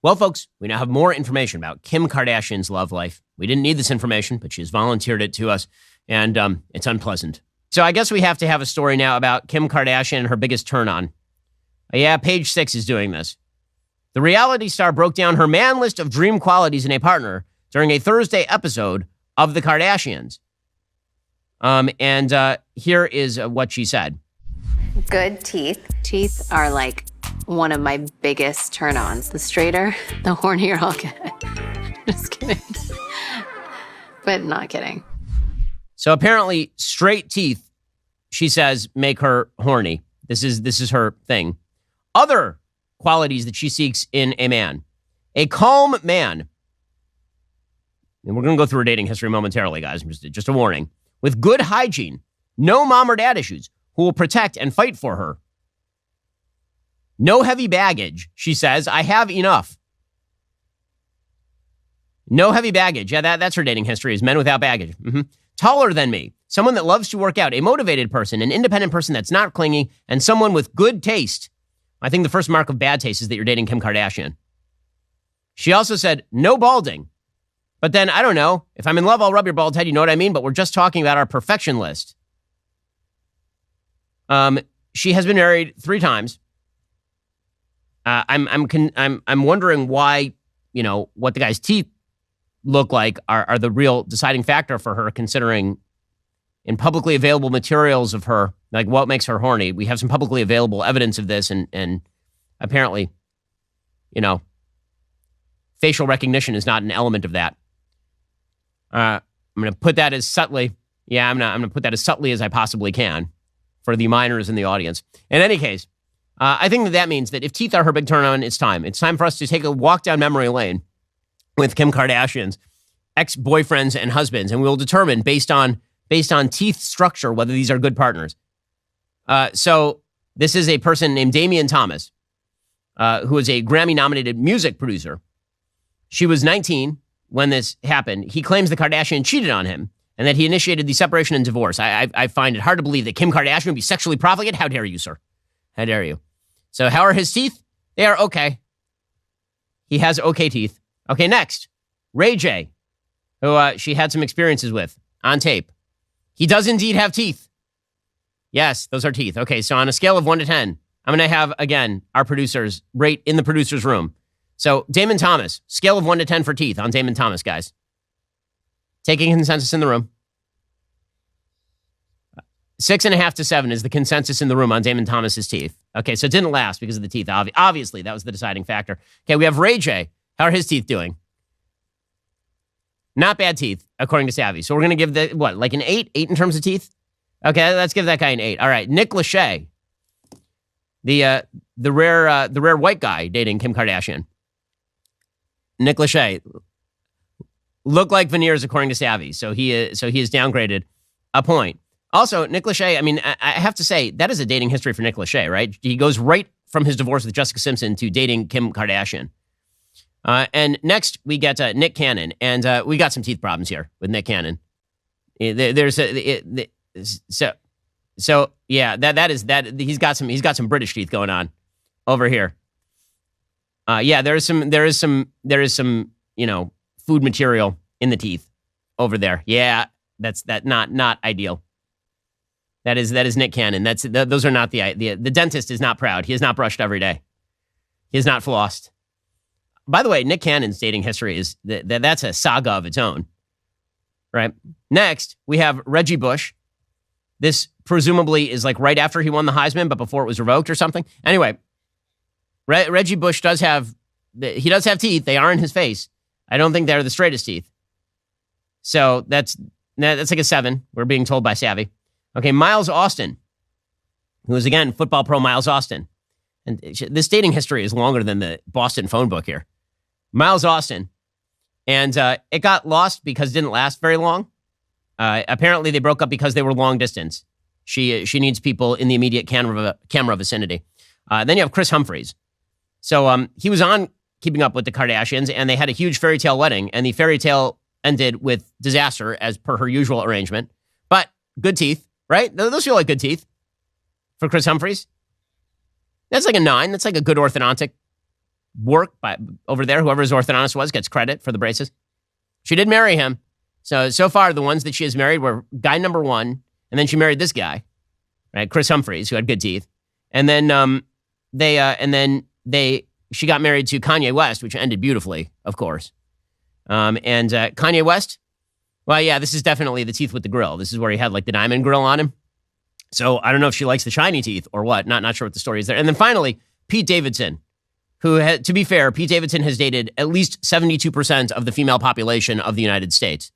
Well, folks, we now have more information about Kim Kardashian's love life. We didn't need this information, but she's volunteered it to us, and it's unpleasant. So I guess we have to have a story now about Kim Kardashian and her biggest turn-on. Yeah, Page 6 is doing this. The reality star broke down her man list of dream qualities in a partner during a Thursday episode of The Kardashians. Here is what she said. Good teeth. Teeth are like one of my biggest turn-ons. The straighter, the hornier I'll get. Just kidding. But not kidding. So apparently straight teeth, she says, make her horny. This is her thing. Other qualities that she seeks in a man. A calm man. And we're going to go through her dating history momentarily, guys. Just a warning. With good hygiene. No mom or dad issues. Who will protect and fight for her. No heavy baggage, she says. I have enough. No heavy baggage. Yeah, that's her dating history, is men without baggage. Mm-hmm. Taller than me. Someone that loves to work out. A motivated person. An independent person that's not clingy. And someone with good taste. I think the first mark of bad taste is that you're dating Kim Kardashian. She also said, no balding. But then, I don't know. If I'm in love, I'll rub your bald head. You know what I mean? But we're just talking about our perfection list. She has been married 3 times. I'm wondering why, what the guy's teeth look like are the real deciding factor for her, considering in publicly available materials of her, like what makes her horny. We have some publicly available evidence of this, and apparently, facial recognition is not an element of that. I'm going to put that as subtly. Yeah, I'm going to put that as subtly as I possibly can for the minors in the audience. In any case, I think that means that if teeth are her big turn on, it's time. It's time for us to take a walk down memory lane with Kim Kardashian's ex-boyfriends and husbands, and we'll determine based on teeth structure whether these are good partners. So this is a person named Damian Thomas, who is a Grammy-nominated music producer. She was 19 when this happened. He claims the Kardashian cheated on him and that he initiated the separation and divorce. I find it hard to believe that Kim Kardashian would be sexually profligate. How dare you, sir? How dare you? So how are his teeth? They are okay. He has okay teeth. Okay, next. Ray J, who she had some experiences with on tape. He does indeed have teeth. Yes, those are teeth. Okay, so on a scale of 1 to 10, I'm going to have, again, our producers rate in the producer's room. So Damon Thomas, scale of 1 to 10 for teeth on Damon Thomas, guys. Taking consensus in the room. 6.5 to 7 is the consensus in the room on Damon Thomas's teeth. Okay, so it didn't last because of the teeth. Obviously, that was the deciding factor. Okay, we have Ray J. How are his teeth doing? Not bad teeth, according to Savvy. So we're going to give like an 8? 8 in terms of teeth? Okay, let's give that guy an 8. All right, Nick Lachey, the rare white guy dating Kim Kardashian. Nick Lachey look like veneers, according to Savvy. So he is downgraded a point. Also, Nick Lachey, I mean, I have to say, that is a dating history for Nick Lachey, right? He goes right from his divorce with Jessica Simpson to dating Kim Kardashian. And next, we get Nick Cannon. And we got some teeth problems here with Nick Cannon. So yeah, that is he's got some British teeth going on over here. Yeah, there is some food material in the teeth over there. Yeah, that's not ideal. That is Nick Cannon. Those are not the dentist is not proud. He is not brushed every day. He is not flossed. By the way, Nick Cannon's dating history is that's a saga of its own, right? Next, we have Reggie Bush. This presumably is like right after he won the Heisman, but before it was revoked or something. Anyway, Reggie Bush does have teeth. They are in his face. I don't think they're the straightest teeth. So that's like a 7. We're being told by Savvy. Okay, Miles Austin, who is again football pro Miles Austin. And this dating history is longer than the Boston phone book here. Miles Austin. And it got lost because it didn't last very long. Apparently, they broke up because they were long distance. She needs people in the immediate camera vicinity. Then you have Chris Humphries. So he was on Keeping Up with the Kardashians, and they had a huge fairy tale wedding, and the fairy tale ended with disaster as per her usual arrangement. But good teeth, right? Those feel like good teeth for Chris Humphries. That's like a 9. That's like a good orthodontic work by over there. Whoever his orthodontist was gets credit for the braces. She did marry him. So far, the ones that she has married were guy number one, and then she married this guy, right, Chris Humphries, who had good teeth, and then she got married to Kanye West, which ended beautifully, of course. Kanye West, well, yeah, this is definitely the teeth with the grill. This is where he had like the diamond grill on him. So I don't know if she likes the shiny teeth or what. Not sure what the story is there. And then finally, Pete Davidson, who, to be fair, Pete Davidson has dated at least 72% of the female population of the United States.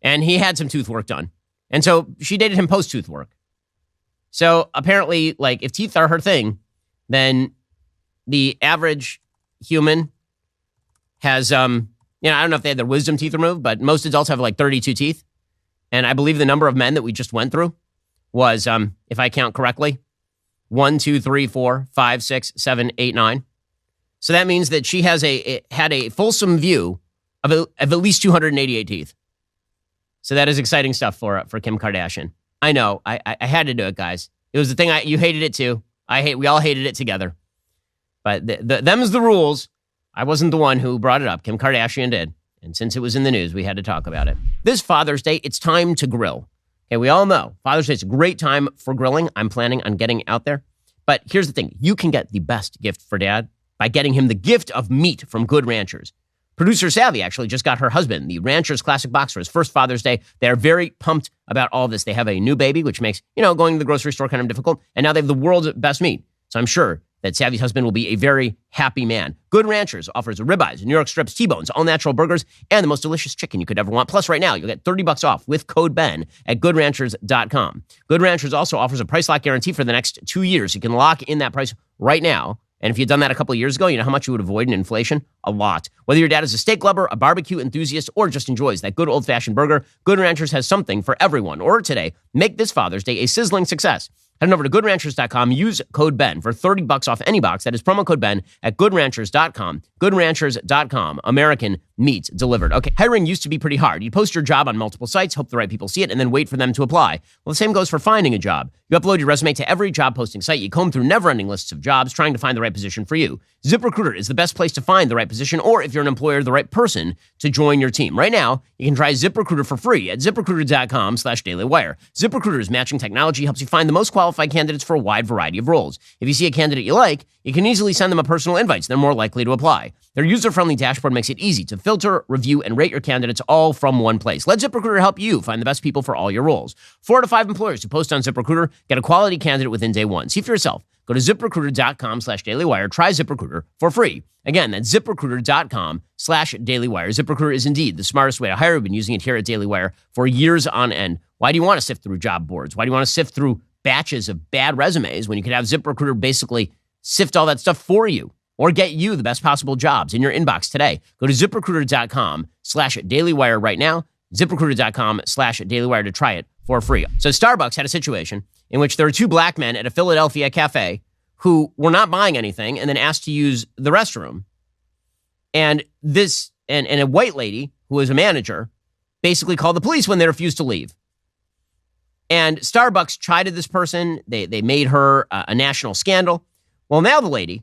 And he had some tooth work done. And so she dated him post-tooth work. So apparently, like, if teeth are her thing, then the average human has, I don't know if they had their wisdom teeth removed, but most adults have like 32 teeth. And I believe the number of men that we just went through was, if I count correctly, 1, 2, 3, 4, 5, 6, 7, 8, 9. So that means that she had a fulsome view of at least 288 teeth. So that is exciting stuff for Kim Kardashian. I know. I had to do it, guys. It was the thing you hated it too. We all hated it together. But them's the rules. I wasn't the one who brought it up. Kim Kardashian did. And since it was in the news, we had to talk about it. This Father's Day, it's time to grill. Okay, we all know Father's Day is a great time for grilling. I'm planning on getting out there. But here's the thing. You can get the best gift for Dad by getting him the gift of meat from Good Ranchers. Producer Savvy actually just got her husband the Ranchers Classic Box for his first Father's Day. They're very pumped about all this. They have a new baby, which makes, going to the grocery store kind of difficult. And now they have the world's best meat. So I'm sure that Savvy's husband will be a very happy man. Good Ranchers offers ribeyes, New York strips, T-bones, all-natural burgers, and the most delicious chicken you could ever want. Plus, right now, you'll get $30 off with code BEN at goodranchers.com. Good Ranchers also offers a price lock guarantee for the next 2 years. You can lock in that price right now. And if you'd done that a couple of years ago, you know how much you would avoid in inflation? A lot. Whether your dad is a steak lover, a barbecue enthusiast, or just enjoys that good old-fashioned burger, Good Ranchers has something for everyone. Order today. Make this Father's Day a sizzling success. Head over to goodranchers.com. Use code BEN for $30 off any box. That is promo code BEN at goodranchers.com. Goodranchers.com. American meat delivered. Okay, hiring used to be pretty hard. You post your job on multiple sites, hope the right people see it, and then wait for them to apply. Well, the same goes for finding a job. You upload your resume to every job posting site. You comb through never-ending lists of jobs trying to find the right position for you. ZipRecruiter is the best place to find the right position, or if you're an employer, the right person to join your team. Right now, you can try ZipRecruiter for free at ZipRecruiter.com/dailywire. ZipRecruiter's matching technology helps you find the most qualified candidates for a wide variety of roles. If you see a candidate you like, you can easily send them a personal invite so they're more likely to apply. Their user-friendly dashboard makes it easy to filter, review, and rate your candidates all from one place. Let ZipRecruiter help you find the best people for all your roles. 4 to 5 employers who post on ZipRecruiter get a quality candidate within day one. See for yourself. Go to ZipRecruiter.com/dailywire. Try ZipRecruiter for free. Again, that's ZipRecruiter.com/dailywire. ZipRecruiter is indeed the smartest way to hire. We've been using it here at Daily Wire for years on end. Why do you want to sift through job boards? Why do you want to sift through batches of bad resumes when you could have ZipRecruiter basically sift all that stuff for you or get you the best possible jobs in your inbox today? Go to ZipRecruiter.com/dailywire right now. ZipRecruiter.com/dailywire to try it for free. So Starbucks had a situation in which there were 2 black men at a Philadelphia cafe who were not buying anything and then asked to use the restroom. And a white lady who was a manager basically called the police when they refused to leave. And Starbucks chided this person. They made her a national scandal. Well, now the lady,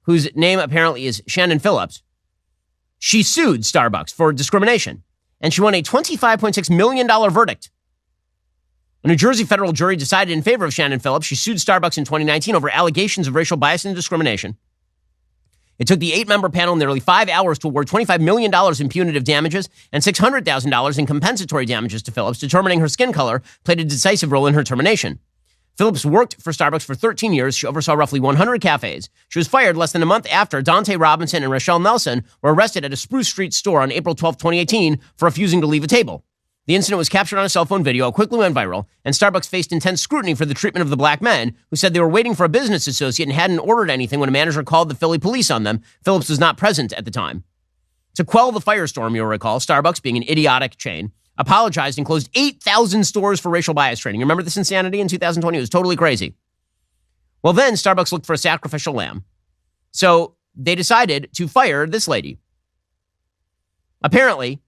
whose name apparently is Shannon Phillips, she sued Starbucks for discrimination. And she won a $25.6 million verdict. A New Jersey federal jury decided in favor of Shannon Phillips. She sued Starbucks in 2019 over allegations of racial bias and discrimination. It took the 8-member panel nearly 5 hours to award $25 million in punitive damages and $600,000 in compensatory damages to Phillips, determining her skin color played a decisive role in her termination. Phillips worked for Starbucks for 13 years. She oversaw roughly 100 cafes. She was fired less than a month after Dante Robinson and Rochelle Nelson were arrested at a Spruce Street store on April 12, 2018 for refusing to leave a table. The incident was captured on a cell phone video, quickly went viral, and Starbucks faced intense scrutiny for the treatment of the black men, who said they were waiting for a business associate and hadn't ordered anything when a manager called the Philly police on them. Phillips was not present at the time. To quell the firestorm, you'll recall, Starbucks, being an idiotic chain, apologized and closed 8,000 stores for racial bias training. Remember this insanity in 2020? It was totally crazy. Well, then Starbucks looked for a sacrificial lamb. So they decided to fire this lady. Apparently,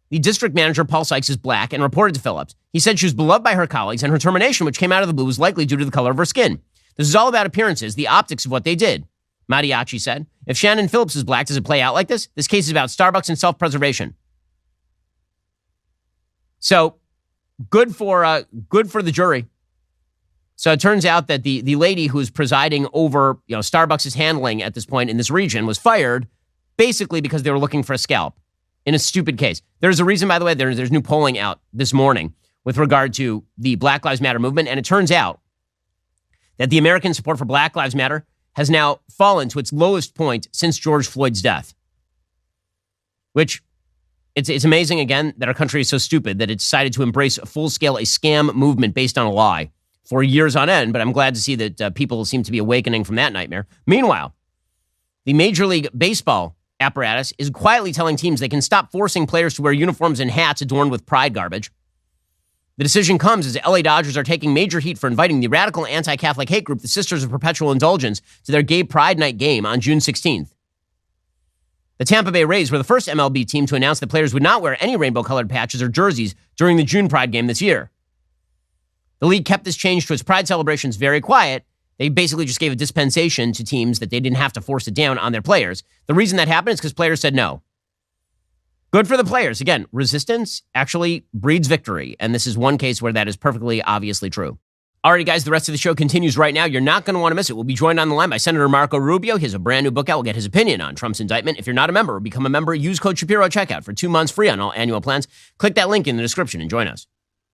the district manager, Paul Sykes, is black and reported to Phillips. He said she was beloved by her colleagues, and her termination, which came out of the blue, was likely due to the color of her skin. This is all about appearances, the optics of what they did. Mariachi said. If Shannon Phillips is black, does it play out like this? This case is about Starbucks and self-preservation. So good for the jury. So it turns out that the lady who was presiding over Starbucks' handling at this point in this region was fired basically because they were looking for a scalp in a stupid case. There's a reason, by the way, there's new polling out this morning with regard to the Black Lives Matter movement, and it turns out that the American support for Black Lives Matter has now fallen to its lowest point since George Floyd's death. Which, it's amazing, again, that our country is so stupid that it decided to embrace full-scale a scam movement based on a lie for years on end, but I'm glad to see that people seem to be awakening from that nightmare. Meanwhile, the Major League Baseball apparatus is quietly telling teams they can stop forcing players to wear uniforms and hats adorned with pride garbage. The decision comes as the LA Dodgers are taking major heat for inviting the radical anti-Catholic hate group, the Sisters of Perpetual Indulgence, to their Gay Pride Night game on June 16th. The Tampa Bay Rays were the first MLB team to announce that players would not wear any rainbow-colored patches or jerseys during the June Pride game this year. The league kept this change to its Pride celebrations very quiet. They basically just gave a dispensation to teams that they didn't have to force it down on their players. The reason that happened is because players said no. Good for the players. Again, resistance actually breeds victory, and this is one case where that is perfectly obviously true. Alrighty, guys, the rest of the show continues right now. You're not going to want to miss it. We'll be joined on the line by Senator Marco Rubio. He has a brand new book out. We'll get his opinion on Trump's indictment. If you're not a member, become a member. Use code Shapiro at checkout for 2 months free on all annual plans. Click that link in the description and join us.